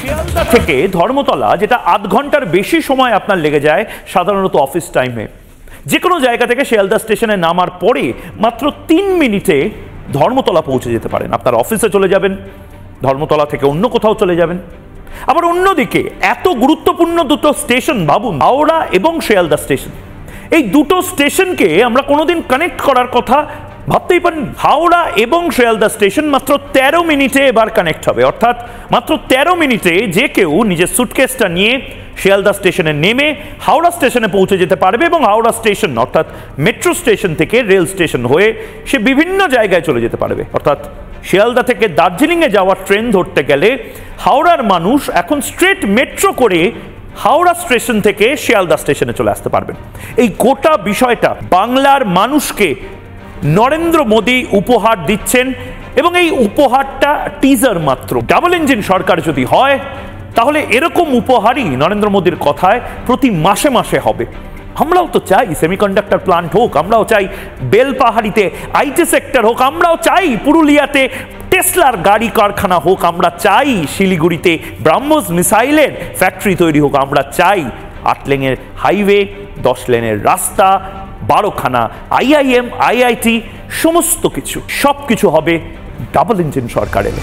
শিয়ালদা থেকে ধর্মতলা, যেটা আধ ঘন্টার বেশি সময় আপনার লেগে যায় সাধারণত অফিস টাইমে, যে কোনো জায়গা থেকে শিয়ালদা স্টেশনে নামার পরে মাত্র 3 মিনিটে ধর্মতলা পৌঁছে যেতে পারেন। আপনার অফিসে চলে যাবেন, ধর্মতলা থেকে অন্য কোথাও চলে যাবেন। আবার অন্যদিকে এত গুরুত্বপূর্ণ দুটো স্টেশন ভাবুন, হাওড়া এবং শিয়ালদা স্টেশন, এই দুটো স্টেশনকে আমরা কোনোদিন কানেক্ট করার কথা ভাবতেই পারেন। হাওড়া এবং শিয়ালদা স্টেশন মাত্র 13 মিনিটে এবার কানেক্ট হবে, অর্থাৎ মাত্র 13 মিনিটে যে কেউ নিজের সুটকেসটা নিয়ে শিয়ালদা স্টেশনে নেমে হাওড়া স্টেশনে পৌঁছে যেতে পারবে এবং হাওড়া স্টেশন অর্থাৎ মেট্রো স্টেশন থেকে রেল স্টেশন হয়ে সে বিভিন্ন জায়গায় চলে যেতে পারবে। অর্থাৎ শিয়ালদা থেকে দার্জিলিংয়ে যাওয়ার ট্রেন ধরতে গেলে হাওড়ার মানুষ এখন স্ট্রেট মেট্রো করে হাওড়া স্টেশন থেকে শিয়ালদা স্টেশনে চলে আসতে পারবেন। এই গোটা বিষয়টা বাংলার মানুষকে নরেন্দ্র মোদী উপহার দিচ্ছেন এবং এই উপহারটা টিজার মাত্র। ডাবল ইঞ্জিন সরকার যদি হয় তাহলে এরকম উপহারই নরেন্দ্র মোদীর কথায় প্রতি মাসে মাসে হবে। আমরাও তো চাই সেমিকন্ডাক্টর প্লান্ট হোক, আমরাও চাই বেলপাহাড়িতে আইটি সেক্টর হোক, আমরাও চাই পুরুলিয়াতে টেসলার গাড়ি কারখানা হোক, আমরা চাই শিলিগুড়িতে ব্রাহ্মস মিসাইলের ফ্যাক্টরি তৈরি হোক, আমরা চাই 8 লেনের হাইওয়ে, 10 লেনের রাস্তা, 12খানা IIM, IIT, সমস্ত কিছু, সব কিছু হবে ডাবল ইঞ্জিন সরকার এলে।